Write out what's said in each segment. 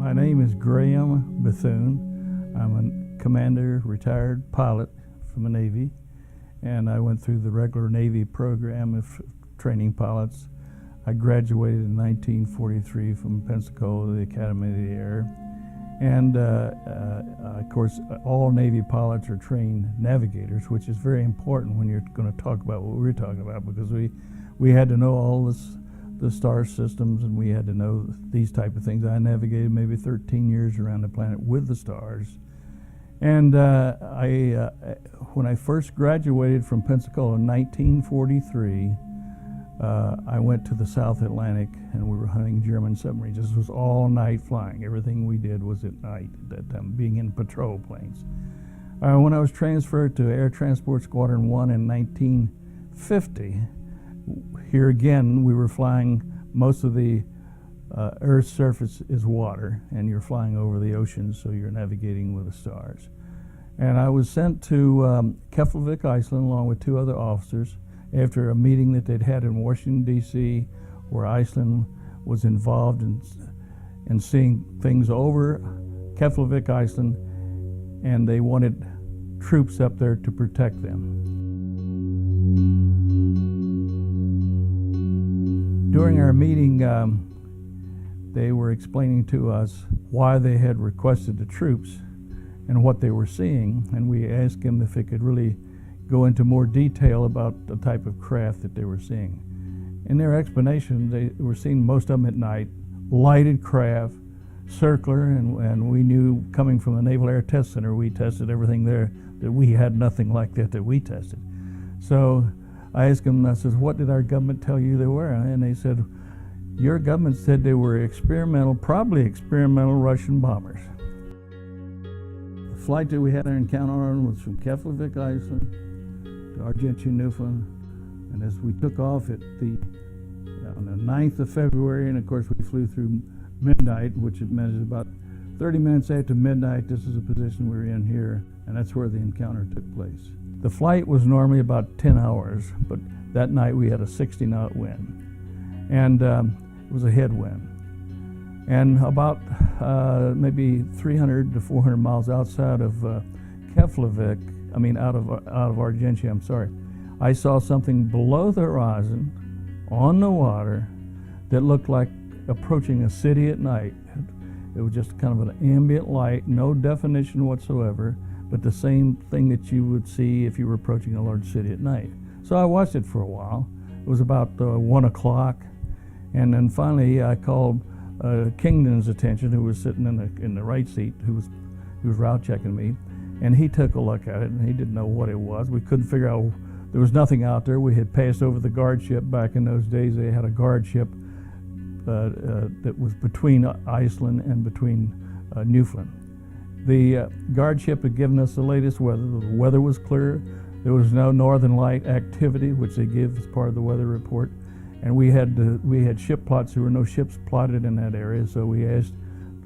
My name is Graham Bethune. I'm a commander, retired pilot from the Navy, and I went through the regular Navy program of training pilots. I graduated in 1943 from Pensacola, the Academy of the Air. And of course, all Navy pilots are trained navigators, which is very important when you're going to talk about what we're talking about, because we had to know all the star systems, and we had to know these type of things. I navigated maybe 13 years around the planet with the stars. And when I first graduated from Pensacola in 1943, I went to the South Atlantic, and we were hunting German submarines. This was all night flying. Everything we did was at night at that time, being in patrol planes. When I was transferred to Air Transport Squadron 1 in 1950, here again we were flying, most of the Earth's surface is water, and you're flying over the oceans, so you're navigating with the stars. And I was sent to Keflavik, Iceland, along with two other officers, after a meeting that they'd had in Washington, D.C., where Iceland was involved in seeing things over Keflavik, Iceland, and they wanted troops up there to protect them. During our meeting, they were explaining to us why they had requested the troops and what they were seeing, and we asked them if they could really go into more detail about the type of craft that they were seeing. In their explanation, they were seeing most of them at night, lighted craft, circular, and we knew, coming from the Naval Air Test Center, we tested everything there, that we had nothing like that we tested. So I asked them, I said, what did our government tell you they were? And they said, your government said they were experimental, probably experimental Russian bombers. The flight that we had our encounter on was from Keflavik, Iceland, to Argentia, Newfoundland, and as we took off on the 9th of February, and of course we flew through midnight, which it meant about 30 minutes after midnight. This is the position we were in here, and that's where the encounter took place. The flight was normally about 10 hours, but that night we had a 60-knot wind, and it was a headwind. And about maybe 300 to 400 miles outside of Keflavik, out of Argentia, I'm sorry, I saw something below the horizon on the water that looked like approaching a city at night. It was just kind of an ambient light, no definition whatsoever, but the same thing that you would see if you were approaching a large city at night. So I watched it for a while. It was about 1 o'clock, and then finally I called Kingdon's attention, who was sitting in the right seat, who was route checking me. And he took a look at it, and he didn't know what it was. We couldn't figure out, there was nothing out there. We had passed over the guard ship. Back in those days, they had a guard ship that was between Iceland and between Newfoundland. The guard ship had given us the latest weather. The weather was clear. There was no northern light activity, which they give as part of the weather report. And we had ship plots. There were no ships plotted in that area, so we asked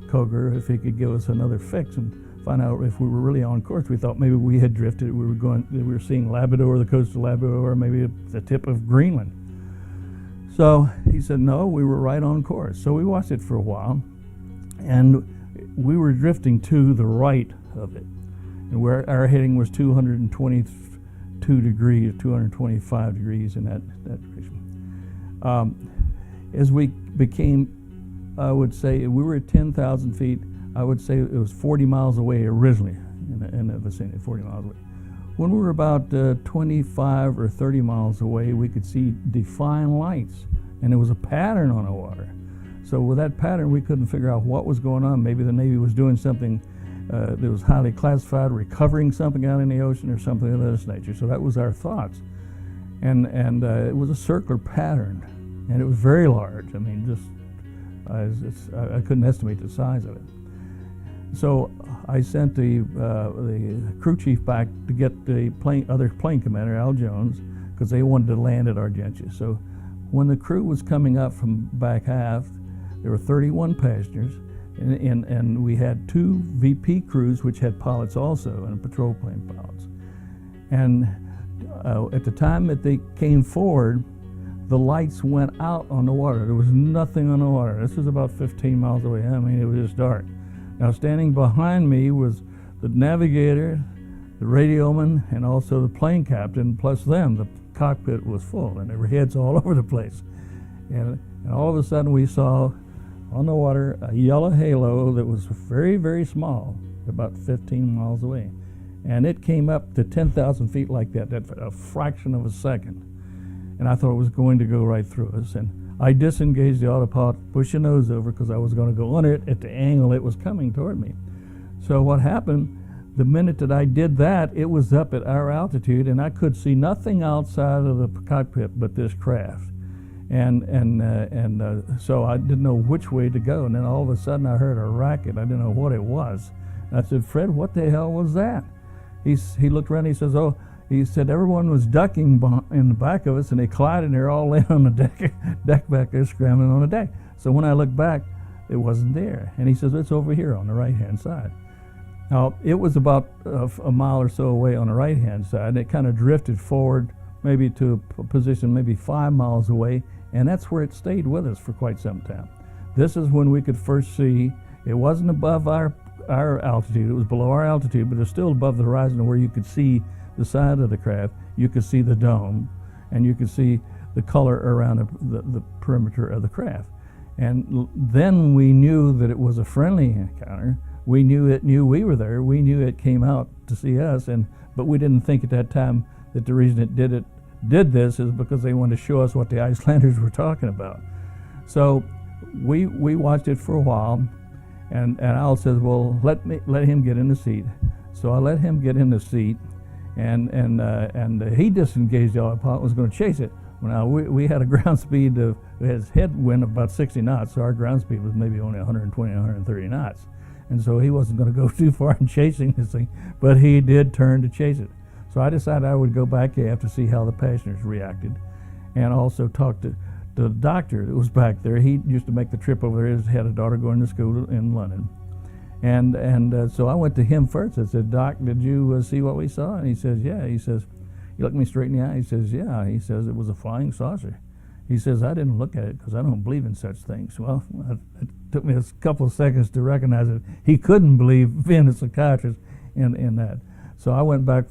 Koger if he could give us another fix and find out if we were really on course. We thought maybe we had drifted. We were seeing Labrador, the coast of Labrador, or maybe the tip of Greenland. So he said, no, we were right on course. So we watched it for a while, and we were drifting to the right of it, and where our heading was 222 degrees, 225 degrees in that direction. As we became, I would say, we were at 10,000 feet. I would say it was 40 miles away originally, in the vicinity, 40 miles away. When we were about 25 or 30 miles away, we could see defined lights, and there was a pattern on the water. So with that pattern, we couldn't figure out what was going on. Maybe the Navy was doing something that was highly classified, recovering something out in the ocean or something of this nature. So that was our thoughts. And it was a circular pattern, and it was very large. I mean, I couldn't estimate the size of it. So I sent the crew chief back to get the other plane commander, Al Jones, because they wanted to land at Argentia. So when the crew was coming up from back aft, there were 31 passengers, and we had 2 VP crews, which had pilots also, and patrol plane pilots. And at the time that they came forward, the lights went out on the water. There was nothing on the water. This was about 15 miles away. I mean, it was just dark. Now, standing behind me was the navigator, the radioman, and also the plane captain, plus them. The cockpit was full, and there were heads all over the place. And all of a sudden, we saw on the water a yellow halo that was very, very small, about 15 miles away. And it came up to 10,000 feet like that, a fraction of a second. And I thought it was going to go right through us. And I disengaged the autopilot, pushed the nose over because I was going to go under it at the angle it was coming toward me. So what happened, the minute that I did that, it was up at our altitude, and I could see nothing outside of the cockpit but this craft. So I didn't know which way to go. And then all of a sudden I heard a racket. I didn't know what it was. And I said, "Fred, what the hell was that?" He looked around. He says, "Oh," he said, "everyone was ducking in the back of us, and they collided, and they're all laying on the deck back there, scrambling on the deck." So when I looked back, it wasn't there. And he says, "It's over here on the right-hand side." Now, it was about a mile or so away on the right-hand side, and it kind of drifted forward, maybe to a position maybe 5 miles away, and that's where it stayed with us for quite some time. This is when we could first see, it wasn't above our altitude, it was below our altitude, but it was still above the horizon where you could see the side of the craft, you could see the dome, and you could see the color around the perimeter of the craft. And then we knew that it was a friendly encounter. We knew it knew we were there. We knew it came out to see us, but we didn't think at that time that the reason it did this is because they wanted to show us what the Icelanders were talking about. So we watched it for a while, and Al says, "Well, let him get in the seat." So I let him get in the seat, and he disengaged the autopilot, was going to chase it. Now we had a ground speed of, his headwind of about 60 knots, so our ground speed was maybe only 120, 130 knots. And so he wasn't going to go too far in chasing this thing, but he did turn to chase it. So I decided I would go back aft to see how the passengers reacted, and also talk to the doctor that was back there. He used to make the trip over there. He had a daughter going to school in London. And so I went to him first. I said, "Doc, did you see what we saw?" And he says, "Yeah." He says, he looked me straight in the eye. He says, "Yeah." He says, "It was a flying saucer." He says, "I didn't look at it because I don't believe in such things." Well, it took me a couple of seconds to recognize it. He couldn't believe, being a psychiatrist, in that. So I went back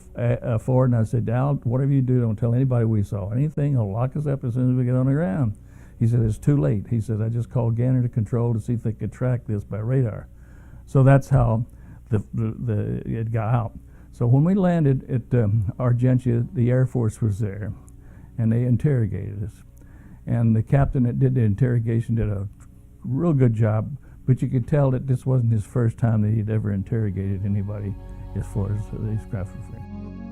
forward and I said, "Al, whatever you do, don't tell anybody we saw anything. He'll lock us up as soon as we get on the ground." He said, "It's too late." He said, "I just called Ganner to control to see if they could track this by radar." So that's how it got out. So when we landed at Argentia, the Air Force was there, and they interrogated us. And the captain that did the interrogation did a real good job, but you could tell that this wasn't his first time that he'd ever interrogated anybody as far as these craft were concerned.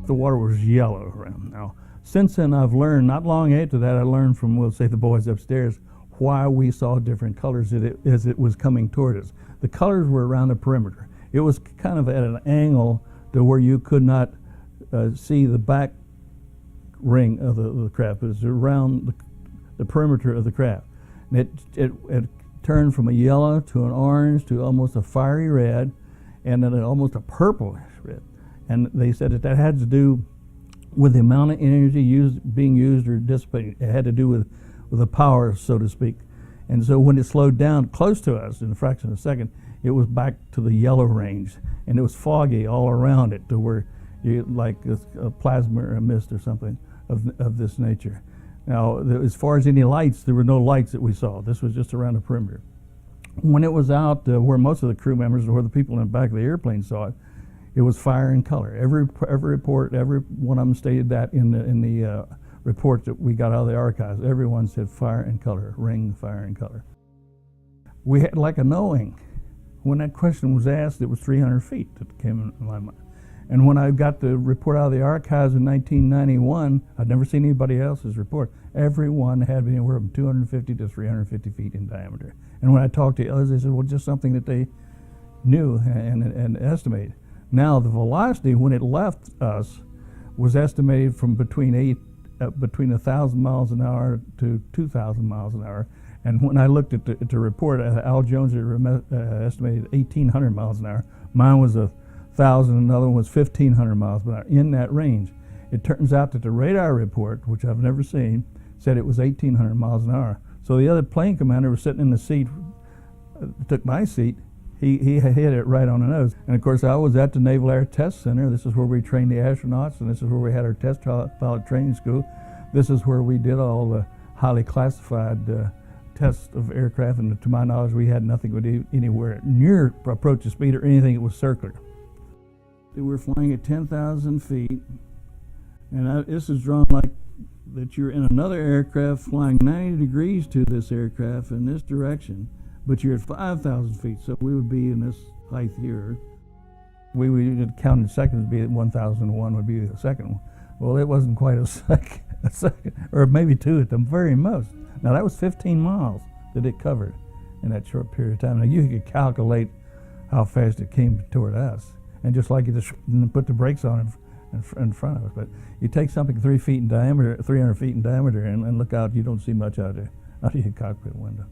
The water was yellow around. Now, since then I've learned, not long after that, I learned from, we'll say, the boys upstairs, why we saw different colors as it was coming toward us. The colors were around the perimeter. It was kind of at an angle to where you could not see the back ring of the craft. It was around the perimeter of the craft. And it turned from a yellow to an orange to almost a fiery red, and then almost a purplish red. And they said that had to do with the amount of energy being used or dissipated. It had to do with the power, so to speak. And so when it slowed down close to us in a fraction of a second, it was back to the yellow range, and it was foggy all around it to where you like a plasma or a mist or something of this nature. Now, as far as any lights, there were no lights that we saw. This was just around the perimeter. When it was out where most of the crew members or where the people in the back of the airplane saw it, it was fire and color. Every report, every one of them stated that in the report that we got out of the archives. Everyone said fire and color, ring, fire and color. We had like a knowing. When that question was asked, it was 300 feet that came in my mind. And when I got the report out of the archives in 1991, I'd never seen anybody else's report. Everyone had been anywhere from 250 to 350 feet in diameter. And when I talked to others, they said, well, just something that they knew and estimated. Now, the velocity when it left us was estimated from between 1,000 miles an hour to 2,000 miles an hour. And when I looked at the report, Al Jones estimated 1,800 miles an hour. Mine was 1,000, another one was 1,500 miles an hour, in that range. It turns out that the radar report, which I've never seen, said it was 1,800 miles an hour. So the other plane commander was sitting in the seat, took my seat. He hit it right on the nose. And of course, I was at the Naval Air Test Center. This is where we trained the astronauts, and this is where we had our test pilot training school. This is where we did all the highly classified tests of aircraft, and to my knowledge, we had nothing with anywhere near approach to speed or anything that was circular. We were flying at 10,000 feet, and this is drawn like that you're in another aircraft flying 90 degrees to this aircraft in this direction, but you're at 5,000 feet, so we would be in this height here. We would count in seconds, be at 1,001 would be the second one. Well, it wasn't quite a second, or maybe two at the very most. Now that was 15 miles that it covered in that short period of time. Now you could calculate how fast it came toward us, and just like you just put the brakes on in front of us. But you take something 3 feet in diameter, 300 feet in diameter, and look out, you don't see much out of your cockpit window.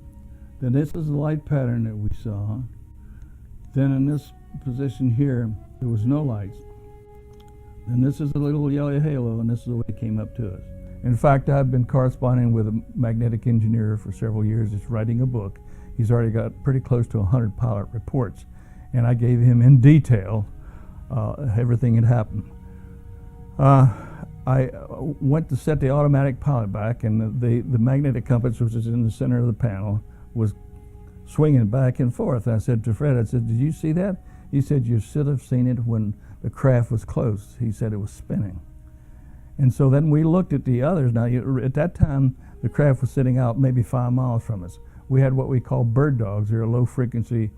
Then this is the light pattern that we saw. Then in this position here, there was no lights. And this is a little yellow halo, and this is the way it came up to us. In fact, I've been corresponding with a magnetic engineer for several years. He's writing a book. He's already got pretty close to 100 pilot reports. And I gave him in detail everything that happened. I went to set the automatic pilot back, and the magnetic compass, which is in the center of the panel, was swinging back and forth. I said to Fred, I said, did you see that? He said, you should have seen it when the craft was close. He said it was spinning. And so then we looked at the others. Now, at that time, the craft was sitting out maybe 5 miles from us. We had what we call bird dogs. They're low-frequency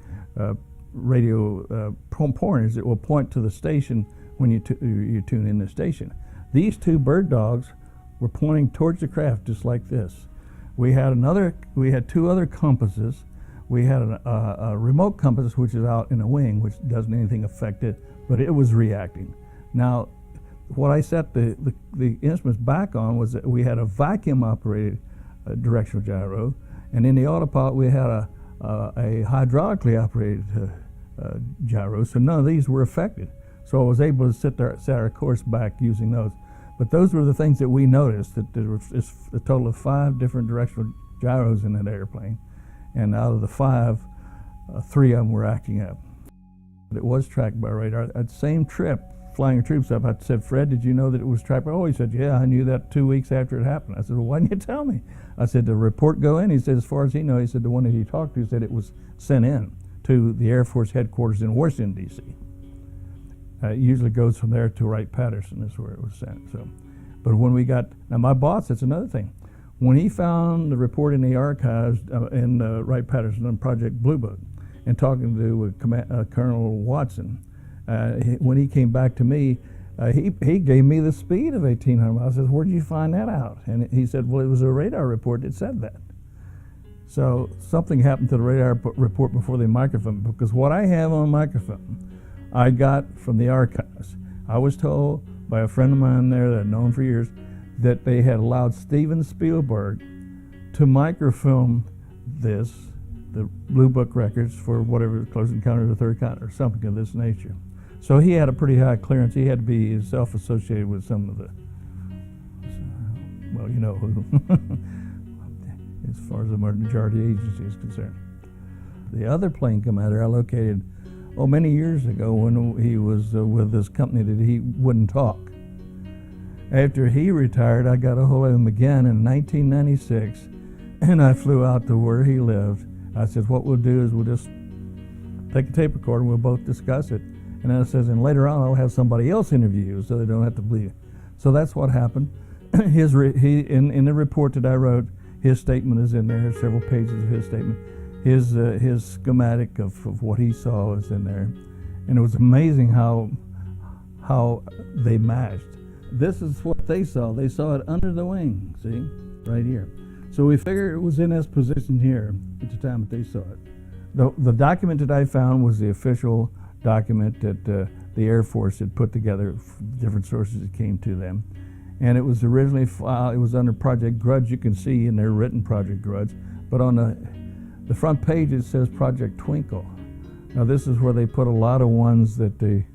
radio pointers that will point to the station when you tune in the station. These two bird dogs were pointing towards the craft just like this. We had two other compasses. We had a remote compass, which is out in a wing, which doesn't anything affect it, but it was reacting. Now, what I set the instruments back on was that we had a vacuum-operated directional gyro, and in the autopilot we had a hydraulically operated gyro, so none of these were affected. So I was able to set our course back using those. But those were the things that we noticed, that there was a total of 5 different directional gyros in that airplane, and out of the 5, 3 of them were acting up. It was tracked by radar. At the same trip, flying troops up, I said, Fred, did you know that it was tracked by? Oh, he said, yeah, I knew that 2 weeks after it happened. I said, well, why didn't you tell me? I said, did the report go in? He said, as far as he knows, he said, the one that he talked to said it was sent in to the Air Force headquarters in Washington, D.C. It usually goes from there to Wright-Patterson is where it was sent. So, but when we got, now my boss, that's another thing. When he found the report in the archives in Wright-Patterson on Project Blue Book, and talking to Colonel Watson, when he came back to me, he gave me the speed of 1,800 miles. I said, where did you find that out? And he said, well, it was a radar report that said that. So something happened to the radar report before the microfilm, because what I have on microfilm, I got from the archives. I was told by a friend of mine there that I'd known for years that they had allowed Steven Spielberg to microfilm this, the Blue Book records for whatever, Close Encounter of the Third Kind or something of this nature. So he had a pretty high clearance. He had to be self-associated with some of the, well, you know who, as far as the majority agency is concerned. The other plane commander I located, many years ago when he was with this company that he wouldn't talk. After he retired, I got a hold of him again in 1996, and I flew out to where he lived. I said, what we'll do is we'll just take a tape recorder and we'll both discuss it. And then it says, and later on I'll have somebody else interview you so they don't have to believe it. So that's what happened. In the report that I wrote, his statement is in there, several pages of his statement. His schematic of what he saw is in there. And it was amazing how they matched. This is what they saw. They saw it under the wing, see, right here. So we figured it was in this position here at the time that they saw it. The document that I found was the official document that the Air Force had put together, different sources that came to them. And it was originally filed, it was under Project Grudge. You can see in there written Project Grudge, but on the front page it says Project Twinkle. Now this is where they put a lot of ones that they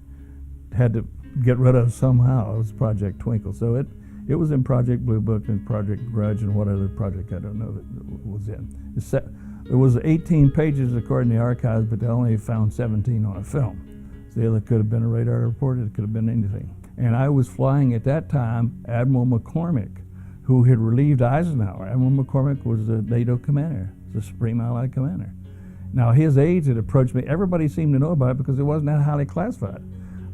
had to get rid of somehow. It was Project Twinkle. So it was in Project Blue Book and Project Grudge and what other project I don't know that was in. It was 18 pages according to the archives, but they only found 17 on a film. So the other could have been a radar report, it could have been anything. And I was flying at that time Admiral McCormick, who had relieved Eisenhower. Admiral McCormick was the NATO commander, the Supreme Allied Commander. Now his aides had approached me. Everybody seemed to know about it because it wasn't that highly classified.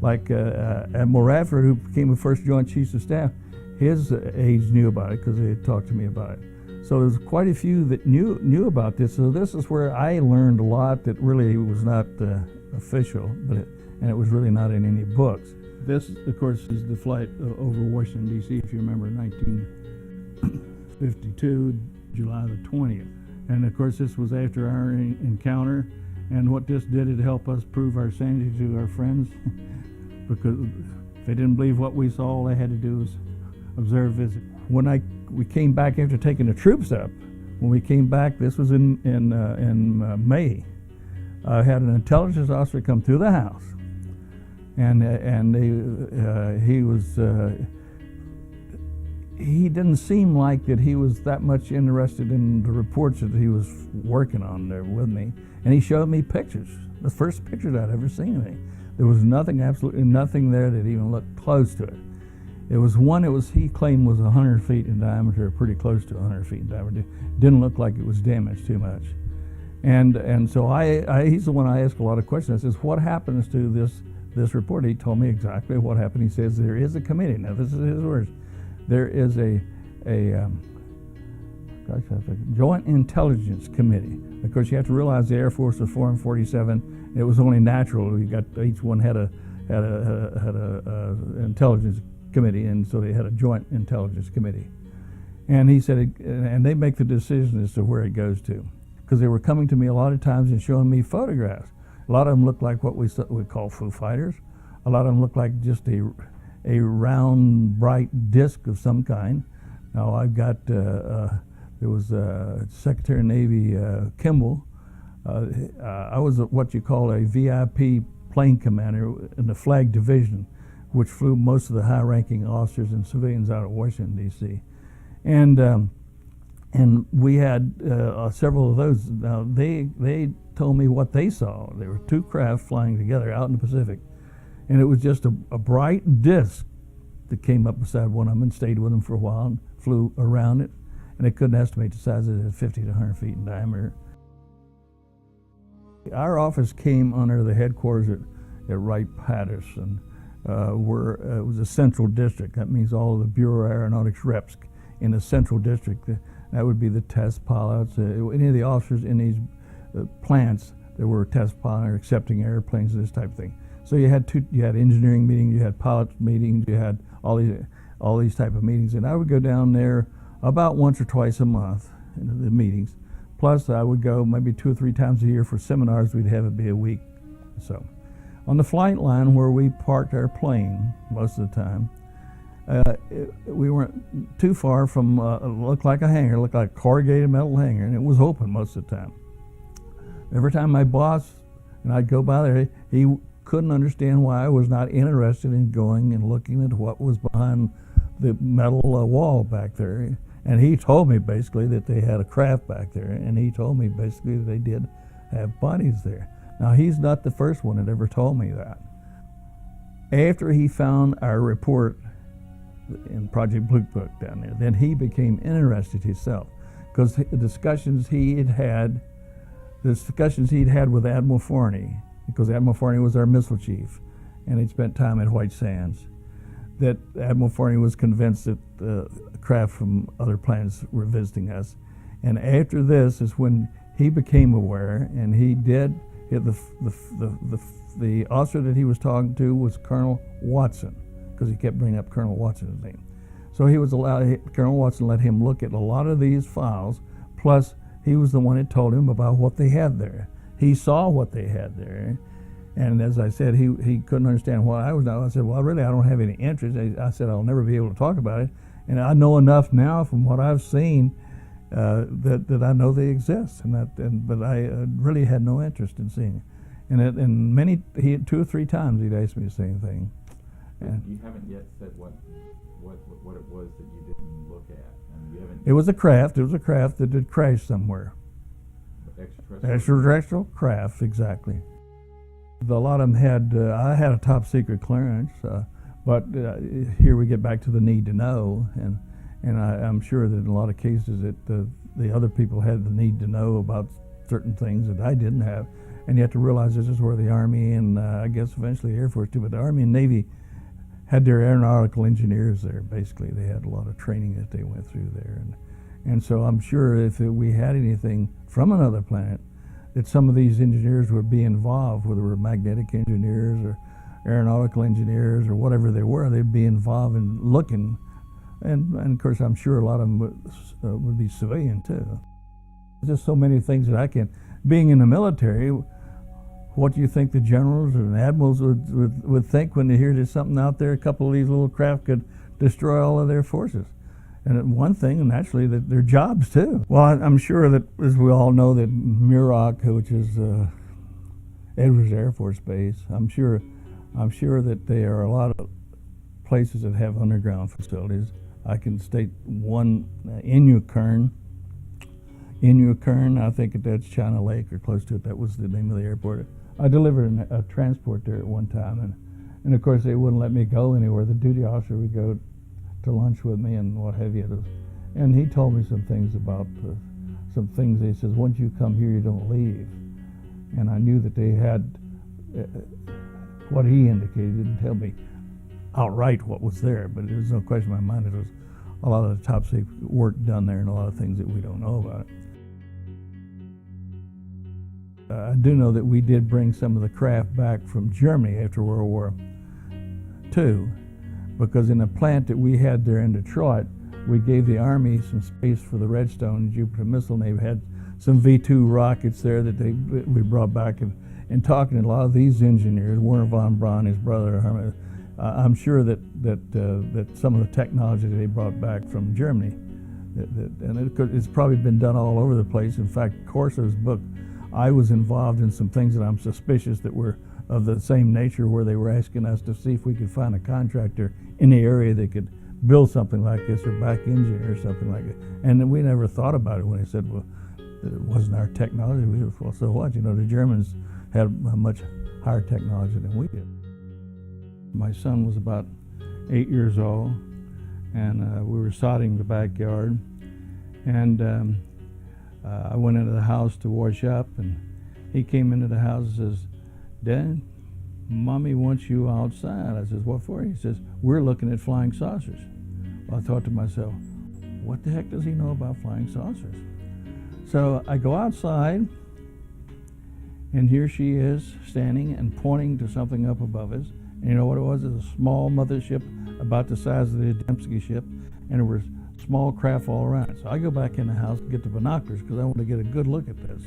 Like Admiral Radford, who became the first Joint Chiefs of Staff, his aides knew about it because they had talked to me about it. So there's quite a few that knew about this. So this is where I learned a lot that really was not official, and it was really not in any books. This, of course, is the flight over Washington, D.C., if you remember, 1952, July the 20th. And, of course, this was after our encounter. And what this did, it helped us prove our sanity to our friends. Because if they didn't believe what we saw, all they had to do was observe, visit. When we came back after taking the troops up, when we came back, this was in May, I had an intelligence officer come through the house. And he didn't seem like that he was that much interested in the reports that he was working on there with me. And he showed me pictures, the first pictures I'd ever seen of him. There was nothing, absolutely nothing there that even looked close to it. It was one, he claimed was 100 feet in diameter, pretty close to 100 feet in diameter. Didn't look like it was damaged too much. And so he's the one I asked a lot of questions. I says, what happens to this report? He told me exactly what happened. He says there is a committee. Now this is his words. There is a Joint Intelligence Committee. Of course, you have to realize the Air Force was 447. It was only natural. Each one had a intelligence committee, and so they had a Joint Intelligence Committee. And he said, and they make the decision as to where it goes to, because they were coming to me a lot of times and showing me photographs. A lot of them looked like what we call Foo Fighters. A lot of them looked like just a round, bright disc of some kind. Now I've got, there was Secretary of Navy Kimball. I was what you call a VIP plane commander in the Flag Division, which flew most of the high-ranking officers and civilians out of Washington, D.C. And we had several of those. Now they told me what they saw. There were two craft flying together out in the Pacific, and it was just a bright disc that came up beside one of them and stayed with them for a while and flew around it, and they couldn't estimate the size of it at 50 to 100 feet in diameter. Our office came under the headquarters at Wright-Patterson, where it was a central district. That means all of the Bureau of Aeronautics reps in the central district. That would be the test pilots, any of the officers in these plants that were test pilots accepting airplanes, this type of thing. So you had engineering meetings, you had pilot meetings, you had all these type of meetings, and I would go down there about once or twice a month into the meetings. Plus, I would go maybe 2 or 3 times a year for seminars. We'd have it be a week. So, on the flight line where we parked our plane most of the time, we weren't too far from it looked like a hangar, looked like a corrugated metal hangar, and it was open most of the time. Every time my boss and I'd go by there, he couldn't understand why I was not interested in going and looking at what was behind the metal wall back there. And he told me basically that they had a craft back there, and he told me basically that they did have bodies there. Now, he's not the first one that ever told me that. After he found our report in Project Blue Book down there, then he became interested himself, because the discussions he'd had with Admiral Forney, because Admiral Forney was our missile chief, and he'd spent time at White Sands, that Admiral Forney was convinced that craft from other planets were visiting us. And after this is when he became aware, and he did, the officer that he was talking to was Colonel Watson, because he kept bringing up Colonel Watson's name. So he was allowed, Colonel Watson let him look at a lot of these files, plus he was the one that told him about what they had there. He saw what they had there. And as I said, he couldn't understand why I was not. I said, well, really, I don't have any interest. I said, I'll never be able to talk about it. And I know enough now from what I've seen that I know they exist. But I really had no interest in seeing it. And 2 or 3 times he'd asked me the same thing. And you haven't yet said what it was that you didn't look at, and you haven't. it was a craft. It was a craft that had crashed somewhere. Extraterrestrial craft, exactly. A lot of them had. I had a top secret clearance, but here we get back to the need to know, and I'm sure that in a lot of cases that the other people had the need to know about certain things that I didn't have, and you have to realize this is where the Army and I guess eventually the Air Force too, but the Army and Navy had their aeronautical engineers there. Basically, they had a lot of training that they went through there, and so I'm sure if we had anything from another planet, that some of these engineers would be involved, whether they were magnetic engineers or aeronautical engineers or whatever they were, they'd be involved in looking. And of course, I'm sure a lot of them would be civilian too. There's just so many things that I can. Being in the military, what do you think the generals and admirals would think when they hear there's something out there, a couple of these little craft could destroy all of their forces? And one thing, and naturally, that their jobs too. Well, I'm sure that, as we all know, that Muroc, which is Edwards Air Force Base, I'm sure that there are a lot of places that have underground facilities. I can state one, Inukarn, I think that's China Lake or close to it. That was the name of the airport. I delivered a transport there at one time, and of course they wouldn't let me go anywhere. The duty officer would go to lunch with me and what have you. And he told me some things about some things. He says, once you come here, you don't leave. And I knew that they had what he indicated. He didn't tell me outright what was there, but there's no question in my mind that there was a lot of the top secret work done there and a lot of things that we don't know about it. I do know that we did bring some of the craft back from Germany after World War II, because in a plant that we had there in Detroit, we gave the Army some space for the Redstone Jupiter missile, and they had some V-2 rockets there that we brought back. And talking to a lot of these engineers, Werner von Braun, his brother, I'm sure that some of the technology that they brought back from Germany, it's probably been done all over the place. In fact, Corso's book, I was involved in some things that I'm suspicious that were of the same nature, where they were asking us to see if we could find a contractor in the area that could build something like this or back engineer or something like it. And then we never thought about it when they said, well, it wasn't our technology. We was, well, so what? You know, the Germans had a much higher technology than we did. My son was about 8 years old, and we were sodding the backyard, and I went into the house to wash up, and he came into the house and says, Dad, Mommy wants you outside. I says, what for? He says, we're looking at flying saucers. Well, I thought to myself, what the heck does he know about flying saucers? So I go outside, and here she is standing and pointing to something up above us. And you know what it was? It was a small mothership about the size of the Dembski ship, and there were small craft all around it. So I go back in the house to get the binoculars because I want to get a good look at this.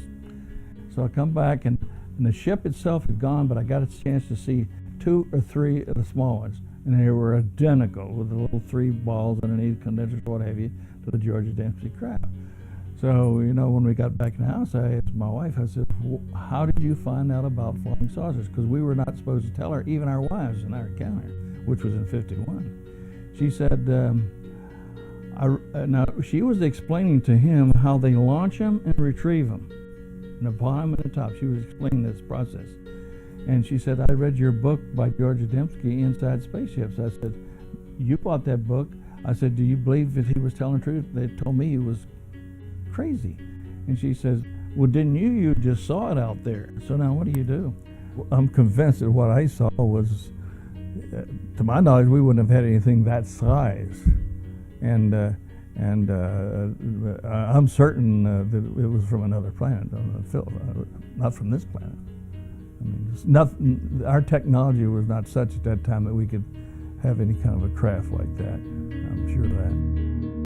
So I come back, and the ship itself had gone, but I got a chance to see 2 or 3 of the small ones, and they were identical with the little 3 balls underneath, condensers, what have you, to the Georgia Dembski craft. So, you know, when we got back in the house, I asked my wife, I said, how did you find out about flying saucers? Because we were not supposed to tell her, even our wives in our encounter, which was in '51. She said, now she was explaining to him how they launch them and retrieve them, and the bottom and the top. She was explaining this process. And she said, I read your book by Georgia Dembski, Inside Spaceships. I said, you bought that book. I said, do you believe that he was telling the truth? They told me he was crazy. And she says, well, didn't you? You just saw it out there. So now what do you do? Well, I'm convinced that what I saw was, to my knowledge, we wouldn't have had anything that size. And I'm certain that it was from another planet, not from this planet. I mean, nothing, our technology was not such at that time that we could have any kind of a craft like that. I'm sure of that.